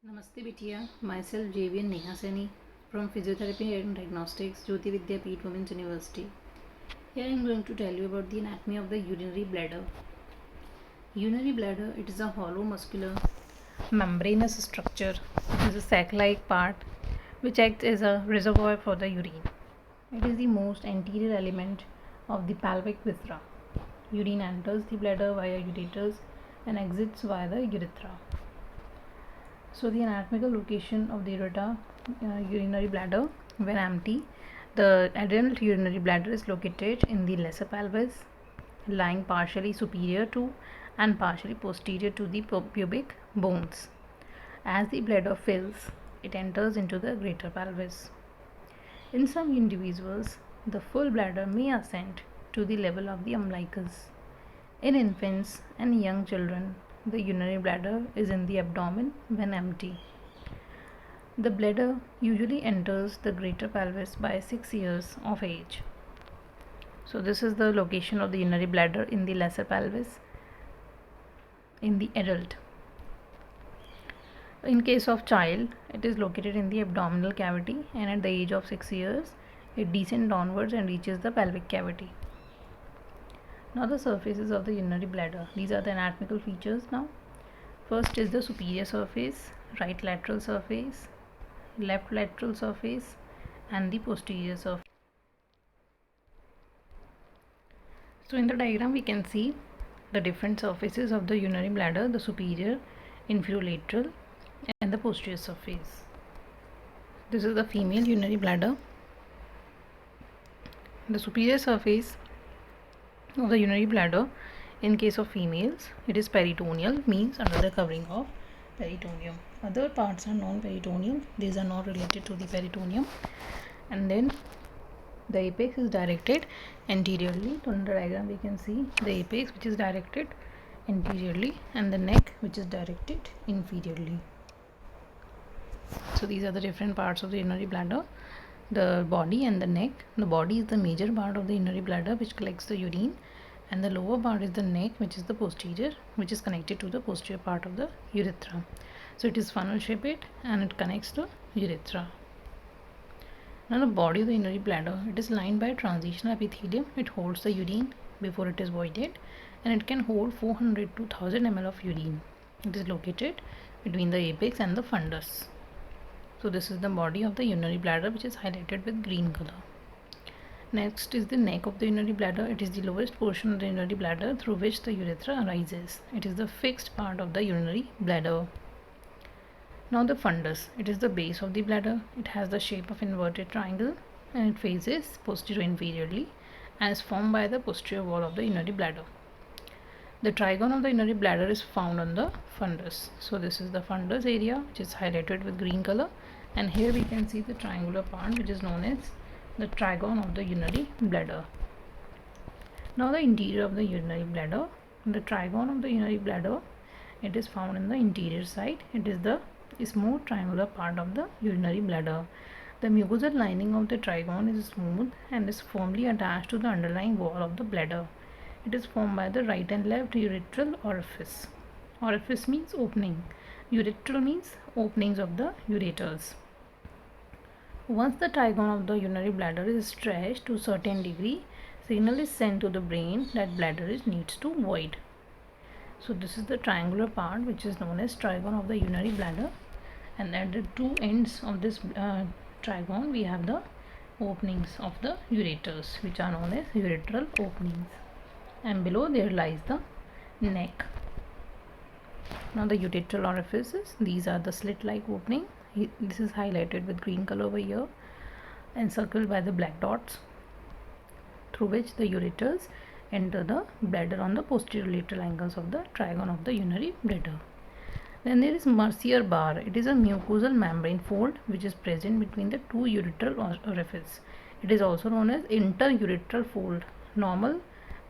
Namaste Bitya, myself JVN Neha Seni from Physiotherapy and Diagnostics, Jyoti Vidya Peeth Women's University. Here I am going to tell you about the anatomy of the urinary bladder. Urinary bladder, it is a hollow muscular membranous structure. It is a sac-like part which acts as a reservoir for the urine. It is the most anterior element of the pelvic viscera. Urine enters the bladder via ureters and exits via the urethra. So the anatomical location of the urinary bladder when empty, the adult urinary bladder is located in the lesser pelvis, lying partially superior to and partially posterior to the pubic bones. As the bladder fills, it enters into the greater pelvis. In some individuals, the full bladder may ascend to the level of the umbilicus. In infants and young children, the urinary bladder is in the abdomen when empty. The bladder usually enters the greater pelvis by 6 years of age. So this is the location of the urinary bladder in the lesser pelvis in the adult. In case of child, it is located in the abdominal cavity, and at the age of 6 years, it descends downwards and reaches the pelvic cavity. Now the surfaces of the urinary bladder. These are the anatomical features now. First is the superior surface, right lateral surface, left lateral surface, and the posterior surface. So in the diagram we can see the different surfaces of the urinary bladder, the superior, inferiolateral, and the posterior surface. This is the female urinary bladder. The superior surface of the urinary bladder, in case of females, it is peritoneal, means under the covering of peritoneum. Other parts are non-peritoneal, these are not related to the peritoneum. And then the apex is directed anteriorly. So in the diagram we can see the apex which is directed anteriorly and the neck which is directed inferiorly. So these are the different parts of the urinary bladder, the body and the neck. The body is the major part of the urinary bladder which collects the urine, and the lower part is the neck, which is the posterior, which is connected to the posterior part of the urethra. So it is funnel shaped and it connects to urethra. Now the body of the urinary bladder, it is lined by transitional epithelium. It holds the urine before it is voided, and it can hold 400 to 1000 ml of urine. It is located between the apex and the fundus. So this is the body of the urinary bladder, which is highlighted with green color. Next is the neck of the urinary bladder. It is the lowest portion of the urinary bladder through which the urethra arises. It is the fixed part of the urinary bladder. Now the fundus. It is the base of the bladder. It has the shape of inverted triangle and it faces posterior inferiorly and is formed by the posterior wall of the urinary bladder. The trigone of the urinary bladder is found on the fundus. So this is the fundus area, which is highlighted with green color, and here we can see the triangular part which is known as the trigone of the urinary bladder. Now the interior of the urinary bladder. The trigone of the urinary bladder, it is found in the interior side. It is the smooth triangular part of the urinary bladder. The mucosal lining of the trigone is smooth and is firmly attached to the underlying wall of the bladder. It is formed by the right and left urethral orifice. Orifice means opening. Urethral means openings of the ureters. Once the trigone of the urinary bladder is stretched to a certain degree, signal is sent to the brain that bladder needs to void. So this is the triangular part which is known as trigone of the urinary bladder, and at the two ends of this trigone we have the openings of the ureters, which are known as urethral openings, and below there lies the neck. Now the urethral orifices, these are the slit like opening. This is highlighted with green color over here and circled by the black dots, through which the ureters enter the bladder on the posterior lateral angles of the trigone of the urinary bladder. Then there is Mercier bar. It is a mucosal membrane fold which is present between the two urethral orifices. It is also known as interurethral fold. Normal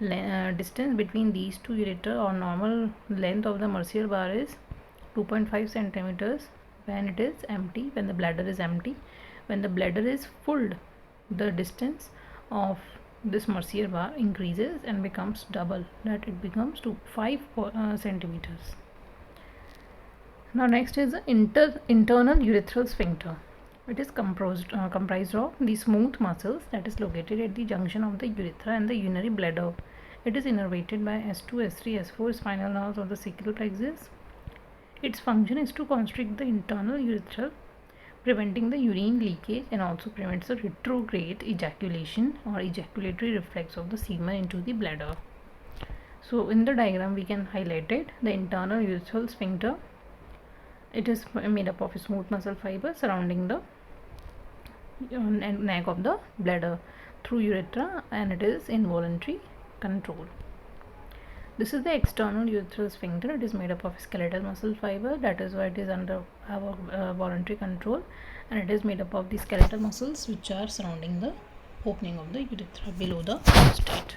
distance between these two ureter, or normal length of the Mercier bar, is 2.5 centimeters when it is empty, when the bladder is empty. When the bladder is full, the distance of this Mercier bar increases and becomes double, that it becomes to 5 centimeters. Now next is the internal urethral sphincter. It is comprised of the smooth muscles that is located at the junction of the urethra and the urinary bladder. It is innervated by S2, S3, S4 spinal nerves of the sacral plexus. Its function is to constrict the internal urethra, preventing the urine leakage, and also prevents the retrograde ejaculation or ejaculatory reflex of the semen into the bladder. So in the diagram we can highlight it. The internal urethral sphincter, it is made up of a smooth muscle fiber surrounding the neck of the bladder through urethra, and it is involuntary control. This is the external urethral sphincter. It is made up of skeletal muscle fiber, that is why it is under our voluntary control, and it is made up of the skeletal muscles which are surrounding the opening of the urethra below the prostate.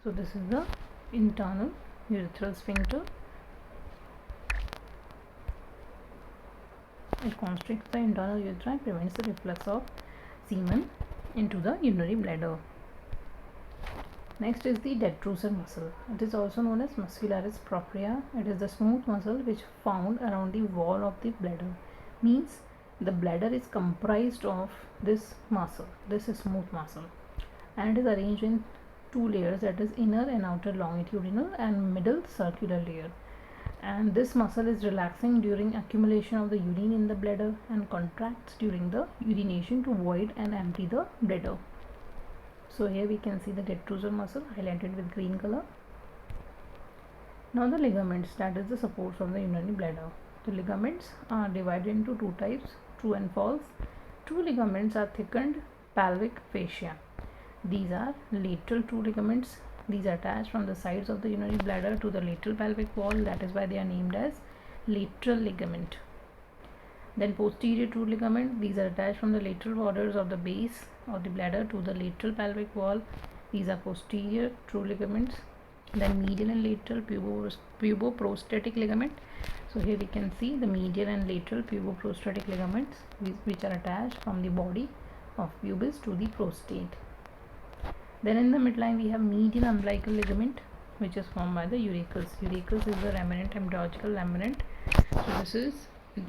So this is the internal urethral sphincter. It constricts the internal urethra and prevents the reflux of semen into the urinary bladder. Next is the detrusor muscle. It is also known as muscularis propria. It is the smooth muscle which found around the wall of the bladder. Means the bladder is comprised of this muscle. This is smooth muscle, and it is arranged in two layers, that is inner and outer longitudinal and middle circular layer. And this muscle is relaxing during accumulation of the urine in the bladder and contracts during the urination to void and empty the bladder. So here we can see the detrusor muscle highlighted with green color. Now the ligaments, that is the supports of the urinary bladder. The ligaments are divided into two types, true and false. True ligaments are thickened pelvic fascia. These are lateral true ligaments. These are attached from the sides of the urinary bladder to the lateral pelvic wall, that is why they are named as lateral ligament. Then posterior true ligament, these are attached from the lateral borders of the base of the bladder to the lateral pelvic wall. These are posterior true ligaments. Then medial and lateral puboprostatic ligament. So here we can see the medial and lateral puboprostatic ligaments which are attached from the body of pubis to the prostate. Then in the midline we have median umbilical ligament, which is formed by the urachus. Urachus is the remnant embryological laminate. So this is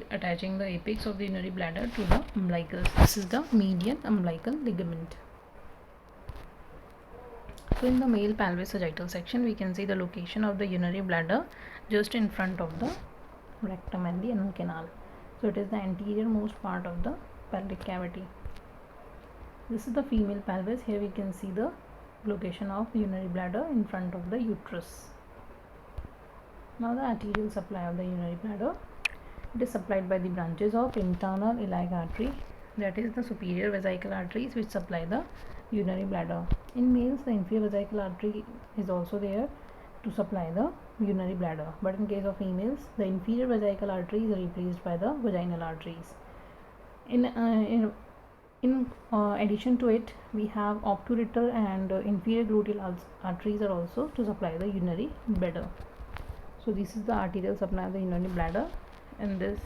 attaching the apex of the urinary bladder to the umbilicus. This is the median umbilical ligament. So in the male pelvis sagittal section we can see the location of the urinary bladder just in front of the rectum and the anal canal. So it is the anterior most part of the pelvic cavity. This is the female pelvis. Here we can see the location of the urinary bladder in front of the uterus. Now the arterial supply of the urinary bladder. It is supplied by the branches of internal iliac artery, that is the superior vesical arteries which supply the urinary bladder. In males the inferior vesical artery is also there to supply the urinary bladder, but in case of females the inferior vesical artery is replaced by the vaginal arteries. In addition to it, we have obturator and inferior gluteal arteries are also to supply the urinary bladder. So this is the arterial supply of the urinary bladder. In this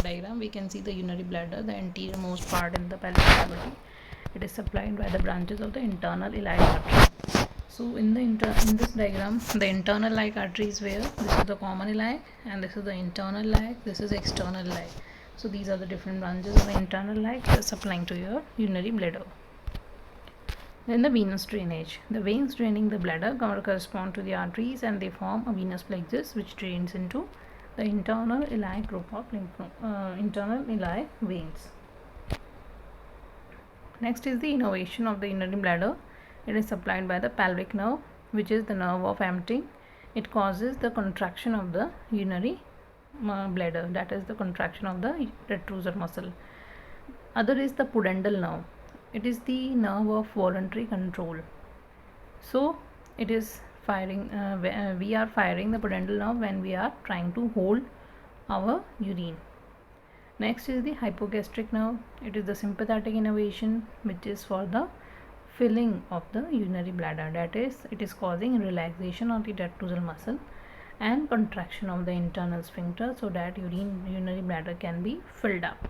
diagram we can see the urinary bladder, the anterior most part in the pelvic cavity. It is supplied by the branches of the internal iliac artery. So in this diagram the internal iliac artery is where this is the common iliac, and this is the internal iliac, this is external iliac. So these are the different branches of the internal iliac supplying to your urinary bladder. Then the venous drainage. The veins draining the bladder correspond to the arteries, and they form a venous plexus which drains into the internal iliac group of internal iliac veins. Next is the innervation of the urinary bladder. It is supplied by the pelvic nerve, which is the nerve of emptying. It causes the contraction of the urinary bladder, that is the contraction of the detrusor muscle. Other is the pudendal nerve. It is the nerve of voluntary control. So it is firing, we are firing the pudendal nerve when we are trying to hold our urine. Next is the hypogastric nerve. It is the sympathetic innervation which is for the filling of the urinary bladder, that is it is causing relaxation of the detrusor muscle and contraction of the internal sphincter so that urinary bladder can be filled up.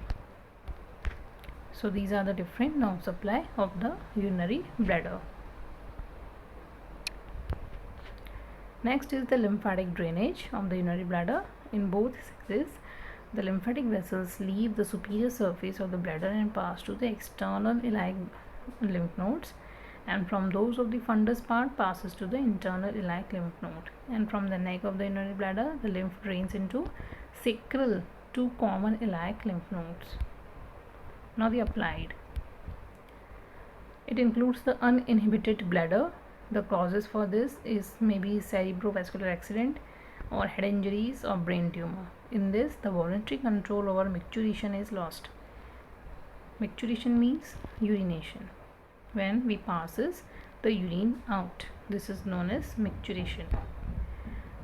So these are the different nerve supply of the urinary bladder. Next is the lymphatic drainage of the urinary bladder. In both sexes, the lymphatic vessels leave the superior surface of the bladder and pass to the external iliac lymph nodes, and from those of the fundus part passes to the internal iliac lymph node, and from the neck of the urinary bladder the lymph drains into sacral two common iliac lymph nodes. Now the applied. It includes the uninhibited bladder. The causes for this is maybe cerebrovascular accident or head injuries or brain tumor. In this, the voluntary control over micturition is lost. Micturition means urination. When we passes the urine out, this is known as micturition.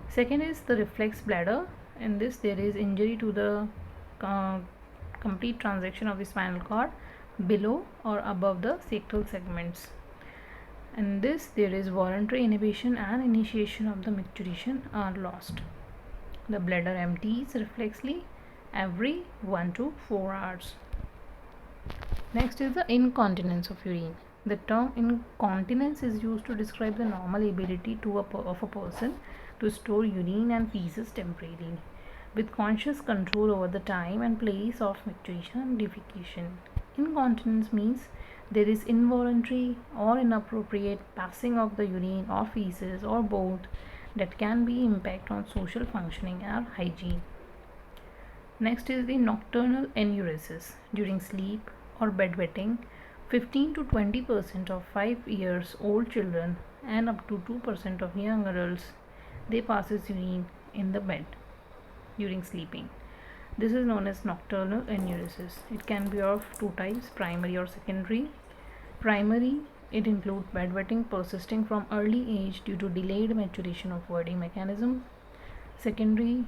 Second is the reflex bladder. In this, there is injury to the complete transection of the spinal cord below or above the sacral segments. In this, there is voluntary inhibition and initiation of the micturition are lost. The bladder empties reflexly every 1 to 4 hours. Next is the incontinence of urine. The term incontinence is used to describe the normal ability of a person to store urine and feces temporarily, with conscious control over the time and place of micturition and defecation. Incontinence means there is involuntary or inappropriate passing of the urine or feces or both that can be impact on social functioning or hygiene. Next is the nocturnal enuresis. During sleep or bedwetting, 15 to 20% of 5 years old children and up to 2% of young adults, they passes urine in the bed during sleeping. This is known as nocturnal enuresis. It can be of two types, primary or secondary. Primary, it includes bedwetting persisting from early age due to delayed maturation of voiding mechanism. Secondary,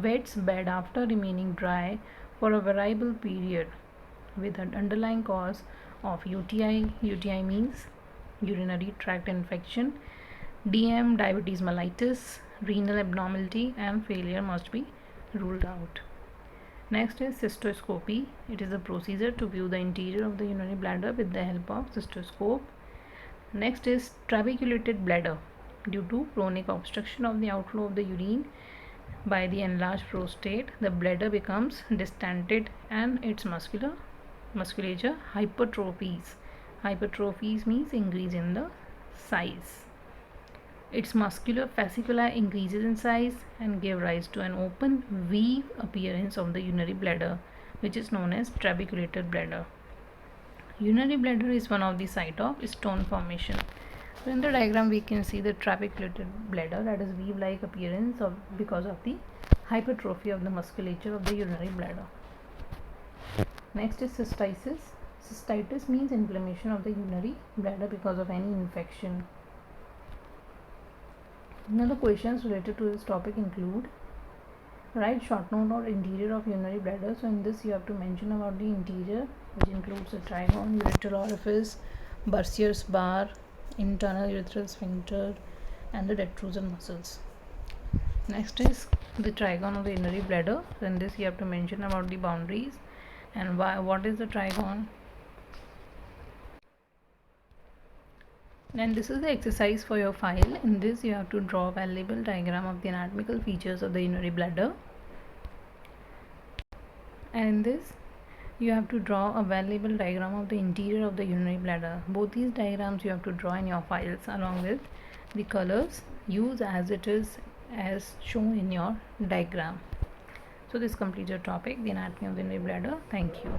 wets bed after remaining dry for a variable period with an underlying cause of UTI. UTI means urinary tract infection. DM, diabetes mellitus, renal abnormality and failure must be ruled out. Next is cystoscopy. It is a procedure to view the interior of the urinary bladder with the help of cystoscope. Next is trabeculated bladder. Due to chronic obstruction of the outflow of the urine by the enlarged prostate, the bladder becomes distended and its musculature hypertrophies. Hypertrophies means increase in the size. Its muscular fascicula increases in size and give rise to an open V appearance of the urinary bladder, which is known as trabeculated bladder. Urinary bladder is one of the site of stone formation. So in the diagram we can see the trabeculated bladder, that is V-like appearance because of the hypertrophy of the musculature of the urinary bladder. Next is cystitis. Cystitis means inflammation of the urinary bladder because of any infection. Now the questions related to this topic include: write short note or interior of urinary bladder. So in this you have to mention about the interior, which includes the trigone, urethral orifice, Bursier's bar, internal urethral sphincter and the detrusor muscles. Next is the trigone of the urinary bladder. So in this you have to mention about the boundaries and what is the trigone. And this is the exercise for your file. In this you have to draw a valuable diagram of the anatomical features of the urinary bladder, and in this you have to draw a valuable diagram of the interior of the urinary bladder. Both these diagrams you have to draw in your files along with the colors. Use as it is as shown in your diagram. So this completes your topic, the anatomy of the urinary bladder. Thank you.